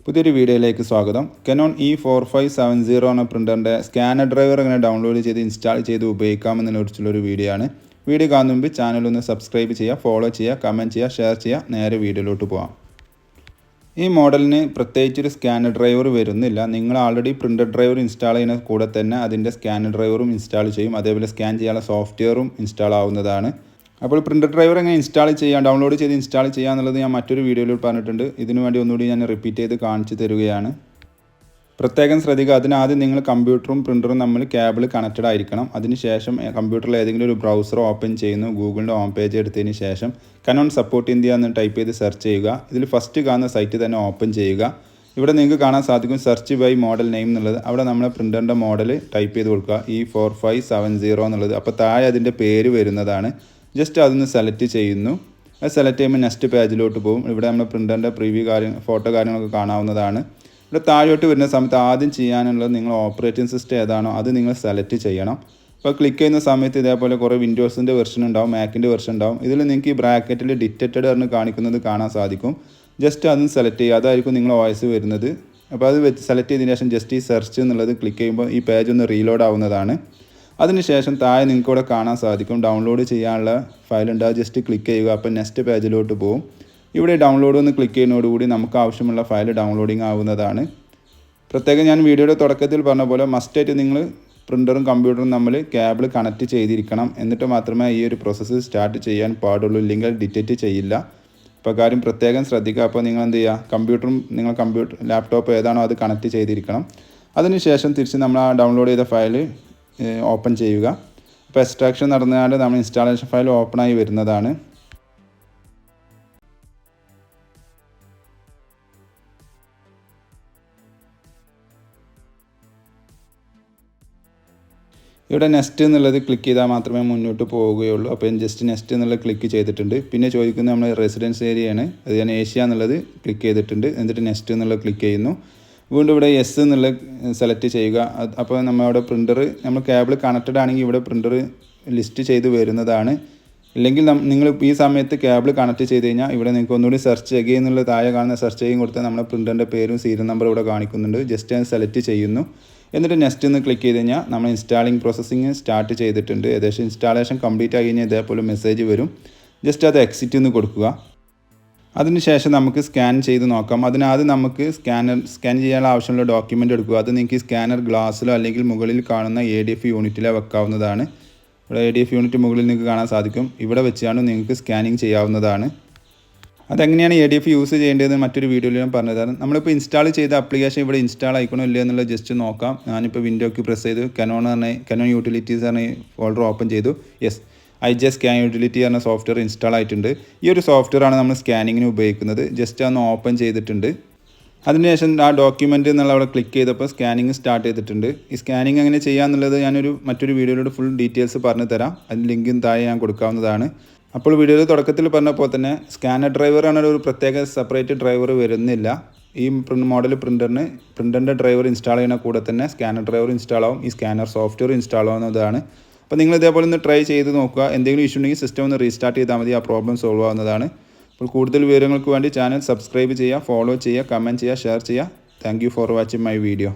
പുതിയൊരു വീഡിയോയിലേക്ക് സ്വാഗതം. Canon E4570 എന്ന പ്രിൻ്ററിൻ്റെ സ്കാനർ ഡ്രൈവർ എങ്ങനെ ഡൗൺലോഡ് ചെയ്ത് ഇൻസ്റ്റാൾ ചെയ്ത് ഉപയോഗിക്കാമെന്നതിനെക്കുറിച്ചുള്ളൊരു വീഡിയോ ആണ്. വീഡിയോ കാണുന്ന മുമ്പ് ചാനൽ ഒന്ന് സബ്സ്ക്രൈബ് ചെയ്യുക, ഫോളോ ചെയ്യുക, കമൻറ്റ് ചെയ്യുക, ഷെയർ ചെയ്യുക. നേരെ വീഡിയോയിലോട്ട് പോകാം. ഈ മോഡലിന് പ്രത്യേകിച്ചൊരു സ്കാനർ ഡ്രൈവർ വരുന്നില്ല. നിങ്ങൾ ആൾറെഡി പ്രിൻ്റർ ഡ്രൈവർ ഇൻസ്റ്റാൾ ചെയ്യുന്ന കൂടെ തന്നെ അതിൻ്റെ സ്കാനർ ഡ്രൈവറും ഇൻസ്റ്റാൾ ചെയ്യും. അതേപോലെ സ്കാൻ ചെയ്യാനുള്ള സോഫ്റ്റ്വെയറും ഇൻസ്റ്റാൾ ആവുന്നതാണ്. അപ്പോൾ പ്രിൻ്റർ ഡ്രൈവർ എങ്ങനെ ഇൻസ്റ്റാൾ ചെയ്യാം, ഡൗൺലോഡ് ചെയ്ത് ഇൻസ്റ്റാൾ ചെയ്യുക എന്നുള്ളത് ഞാൻ മറ്റൊരു വീഡിയോയിൽ പറഞ്ഞിട്ടുണ്ട്. ഇതിനു വേണ്ടി ഒന്നുകൂടി ഞാൻ റിപ്പീറ്റ് ചെയ്ത് കാണിച്ചു തരികയാണ്. പ്രത്യേകം ശ്രദ്ധിക്കുക, അതിനാദ്യം നിങ്ങൾ കമ്പ്യൂട്ടറും പ്രിൻ്ററും തമ്മിൽ കേബിൾ കണക്റ്റഡ് ആയിരിക്കണം. അതിനുശേഷം കമ്പ്യൂട്ടറിൽ ഏതെങ്കിലും ഒരു ബ്രൗസർ ഓപ്പൺ ചെയ്യുന്നു. ഗൂഗിളിൻ്റെ ഹോം പേജ് എടുത്തതിന് ശേഷം Canon സപ്പോർട്ട് ഇന്ത്യ എന്ന് ടൈപ്പ് ചെയ്ത് സെർച്ച് ചെയ്യുക. ഇതിൽ ഫസ്റ്റ് കാണുന്ന സൈറ്റ് തന്നെ ഓപ്പൺ ചെയ്യുക. ഇവിടെ നിങ്ങൾക്ക് കാണാൻ സാധിക്കും സെർച്ച് ബൈ മോഡൽ നെയിം എന്നുള്ളത്. അവിടെ നമ്മളെ പ്രിൻ്ററിൻ്റെ മോഡൽ ടൈപ്പ് ചെയ്ത് കൊടുക്കുക, E4570 എന്നുള്ളത്. അപ്പോൾ താഴെ അതിൻ്റെ പേര് വരുന്നതാണ്. ജസ്റ്റ് അതൊന്ന് സെലക്ട് ചെയ്യുന്നു. അത് സെലക്ട് ചെയ്യുമ്പോൾ നെക്സ്റ്റ് പേജിലോട്ട് പോകും. ഇവിടെ നമ്മൾ പ്രിൻ്ററിൻ്റെ പ്രിവ്യൂ ഫോട്ടോ കാര്യങ്ങളൊക്കെ കാണാവുന്നതാണ്. ഇവിടെ താഴോട്ട് വരുന്ന സമയത്ത് ആദ്യം ചെയ്യാനുള്ളത് നിങ്ങൾ ഓപ്പറേറ്റിംഗ് സിസ്റ്റം ഏതാണോ അത് നിങ്ങൾ സെലക്ട് ചെയ്യണം. അപ്പോൾ ക്ലിക്ക് ചെയ്യുന്ന സമയത്ത് ഇതേപോലെ കുറേ വിൻഡോസിൻ്റെ വെർഷൻ ഉണ്ടാവും, മാക്കിൻ്റെ വെർഷൻ ഉണ്ടാവും. ഇതിൽ നിങ്ങൾക്ക് ഈ ബ്രാക്കറ്റിൽ ഡിറ്റക്റ്റഡ് എന്ന് കാണിക്കുന്നത് കാണാൻ സാധിക്കും. ജസ്റ്റ് അതൊന്ന് സെലക്ട് ചെയ്യുക, അതായിരിക്കും നിങ്ങൾ വോയിസ് വരുന്നത്. അപ്പോൾ അത് സെലക്ട് ചെയ്തതിന് ശേഷം ജസ്റ്റ് ഈ സെർച്ച് എന്നുള്ളത് ക്ലിക്ക് ചെയ്യുമ്പോൾ ഈ പേജ് ഒന്ന് റീലോഡ് ആവുന്നതാണ്. അതിനുശേഷം താഴെ നിങ്ങൾക്ക് ഇവിടെ കാണാൻ സാധിക്കും ഡൗൺലോഡ് ചെയ്യാനുള്ള ഫയൽ ഉണ്ട്. അത് ജസ്റ്റ് ക്ലിക്ക് ചെയ്യുക. അപ്പോൾ നെക്സ്റ്റ് പേജിലോട്ട് പോകും. ഇവിടെ ഡൗൺലോഡ് ഒന്ന് ക്ലിക്ക് ചെയ്യുന്നതോടുകൂടി നമുക്ക് ആവശ്യമുള്ള ഫയൽ ഡൗൺലോഡിങ് ആവുന്നതാണ്. പ്രത്യേകം ഞാൻ വീഡിയോയുടെ തുടക്കത്തിൽ പറഞ്ഞ പോലെ മസ്റ്റായിട്ട് നിങ്ങൾ പ്രിൻ്ററും കമ്പ്യൂട്ടറും തമ്മിൽ കേബിൾ കണക്ട് ചെയ്തിരിക്കണം. എന്നിട്ട് മാത്രമേ ഈ ഒരു പ്രോസസ്സ് സ്റ്റാർട്ട് ചെയ്യാൻ പാടുള്ളൂ, ഇല്ലെങ്കിൽ ഡിറ്റക്റ്റ് ചെയ്യില്ല. അപ്പോൾ കാര്യം പ്രത്യേകം ശ്രദ്ധിക്കുക. അപ്പോൾ നിങ്ങൾ എന്ത് ചെയ്യുക, നിങ്ങൾ ലാപ്ടോപ്പ് ഏതാണോ അത് കണക്ട് ചെയ്തിരിക്കണം. അതിനുശേഷം തിരിച്ച് നമ്മൾ ആ ഡൗൺലോഡ് ചെയ്ത ഫയൽ ഓപ്പൺ ചെയ്യുക. അപ്പോൾ എക്സ്ട്രാക്ഷൻ നടന്നാൽ നമ്മൾ ഇൻസ്റ്റാളേഷൻ ഫയൽ ഓപ്പണായി വരുന്നതാണ്. ഇവിടെ നെക്സ്റ്റ് എന്നുള്ളത് ക്ലിക്ക് ചെയ്താൽ മാത്രമേ മുന്നോട്ട് പോവുകയുള്ളൂ. അപ്പോൾ ഞാൻ ജസ്റ്റ് നെക്സ്റ്റ് എന്നുള്ളത് ക്ലിക്ക് ചെയ്തിട്ടുണ്ട്. പിന്നെ ചോദിക്കുന്നത് നമ്മൾ റെസിഡൻസ് ഏരിയയാണ്. അത് ഞാൻ ഏഷ്യ എന്നുള്ളത് ക്ലിക്ക് ചെയ്തിട്ടുണ്ട്. എന്നിട്ട് നെക്സ്റ്റ് എന്നുള്ളത് ക്ലിക്ക് ചെയ്യുന്നു. വീണ്ടും ഇവിടെ യെസ് എന്നുള്ള സെലക്ട് ചെയ്യുക. അപ്പോൾ നമ്മുടെ പ്രിൻ്റർ നമ്മൾ കേബിൾ കണക്റ്റഡ് ആണെങ്കിൽ ഇവിടെ പ്രിൻ്റർ ലിസ്റ്റ് ചെയ്ത് വരുന്നതാണ്. ഇല്ലെങ്കിൽ നിങ്ങൾ ഈ സമയത്ത് കേബിൾ കണക്ട് ചെയ്ത് കഴിഞ്ഞാൽ ഇവിടെ നിങ്ങൾക്ക് ഒന്നുകൂടി സെർച്ച് ചെയ്യുക എന്നുള്ള താഴെ കാണുന്ന സെർച്ച് ചെയ്യും കൊടുത്താൽ നമ്മുടെ പ്രിൻ്ററിൻ്റെ പേരും സീരിയൽ നമ്പർ ഇവിടെ കാണിക്കുന്നുണ്ട്. ജസ്റ്റ് അത് സെലക്ട് ചെയ്യുന്നു. എന്നിട്ട് നെക്സ്റ്റ് എന്ന് ക്ലിക്ക് ചെയ്ത് കഴിഞ്ഞാൽ നമ്മൾ ഇൻസ്റ്റാളിങ് പ്രോസസ്സിങ് സ്റ്റാർട്ട് ചെയ്തിട്ടുണ്ട്. ഏകദേശം ഇൻസ്റ്റാളേഷൻ കംപ്ലീറ്റ് ആയി കഴിഞ്ഞാൽ ഇതേപോലെ മെസ്സേജ് വരും. ജസ്റ്റ് അത് എക്സിറ്റ് എന്ന് കൊടുക്കുക. അതിനുശേഷം നമുക്ക് സ്കാൻ ചെയ്ത് നോക്കാം. അതിനാദ്യം നമുക്ക് സ്കാൻ ചെയ്യാനുള്ള ആവശ്യമുള്ള ഡോക്യുമെൻ്റ് എടുക്കുക. അത് നിങ്ങൾക്ക് സ്കാനർ ഗ്ലാസ്സിലോ അല്ലെങ്കിൽ മുകളിൽ കാണുന്ന ADF യൂണിറ്റിലോ വെക്കാവുന്നതാണ്. ഇവിടെ ADF യൂണിറ്റ് മുകളിൽ നിങ്ങൾക്ക് കാണാൻ സാധിക്കും. ഇവിടെ വെച്ചാണ് നിങ്ങൾക്ക് സ്കാനിങ് ചെയ്യാവുന്നതാണ്. അതെങ്ങനെയാണ് ADF യൂസ് ചെയ്യേണ്ടതെന്ന് മറ്റൊരു വീഡിയോയിൽ ഞാൻ പറഞ്ഞതാണ്. നമ്മളിപ്പോൾ ഇൻസ്റ്റാൾ ചെയ്ത ആപ്ലിക്കേഷൻ ഇവിടെ ഇൻസ്റ്റാൾ ആയിക്കണോ ഇല്ല എന്നുള്ളത് ജസ്റ്റ് നോക്കാം. ഞാനിപ്പോൾ വിൻഡോക്ക് പ്രസ് ചെയ്ത് Canon യൂട്ടിലിറ്റീസ് പറഞ്ഞ ഫോൾഡർ ഓപ്പൺ ചെയ്തു. യെസ്, IJ സ്കാൻ യൂട്ടിലിറ്റി എന്ന സോഫ്റ്റ്വെയർ ഇൻസ്റ്റാൾ ആയിട്ടുണ്ട്. ഈ ഒരു സോഫ്റ്റ്വെയർ ആണ് നമ്മൾ സ്കാനിങ്ങിന് ഉപയോഗിക്കുന്നത്. ജസ്റ്റ് ഒന്ന് ഓപ്പൺ ചെയ്തിട്ടുണ്ട്. അതിനുശേഷം ആ ഡോക്യുമെൻ്റ് എന്നുള്ള അവിടെ ക്ലിക്ക് ചെയ്തപ്പോൾ സ്കാനിങ് സ്റ്റാർട്ട് ചെയ്തിട്ടുണ്ട്. ഈ സ്കാനിങ് എങ്ങനെ ചെയ്യാമെന്നുള്ളത് മറ്റൊരു വീഡിയോയിലൂടെ ഫുൾ ഡീറ്റെയിൽസ് പറഞ്ഞു തരാം. അതിന് ലിങ്കും താഴെ ഞാൻ കൊടുക്കാവുന്നതാണ്. അപ്പോൾ വീഡിയോയിൽ തുടക്കത്തിൽ പറഞ്ഞപ്പോൾ തന്നെ സ്കാനർ ഡ്രൈവർ ആണ് ഒരു പ്രത്യേക സെപ്പറേറ്റ് ഡ്രൈവർ വരുന്നില്ല. ഈ മോഡൽ പ്രിൻ്ററിൻ്റെ ഡ്രൈവർ ഇൻസ്റ്റാൾ ചെയ്യുന്ന കൂടെ തന്നെ സ്കാനർ ഡ്രൈവർ ഇൻസ്റ്റാൾ ആവും, ഈ സ്കാനർ സോഫ്റ്റ്വെയർ ഇൻസ്റ്റാൾ ആവുന്നതാണ്. അപ്പോൾ നിങ്ങൾ ഇതേപോലെ ഒന്ന് ട്രൈ ചെയ്ത് നോക്കുക. എന്തെങ്കിലും ഇഷ്യൂ ഉണ്ടെങ്കിൽ സിസ്റ്റം ഒന്ന് റീസ്റ്റാർട്ട് ചെയ്താൽ മതി, ആ പ്രോബ്ലം സോൾവ് ആവുന്നതാണ്. അപ്പോൾ കൂടുതൽ വിവരങ്ങൾക്ക് വേണ്ടി ചാനൽ സബ്സ്ക്രൈബ് ചെയ്യുക, ഫോളോ ചെയ്യുക, കമൻറ്റ് ചെയ്യുക, ഷെയർ ചെയ്യുക. Thank you for watching my video.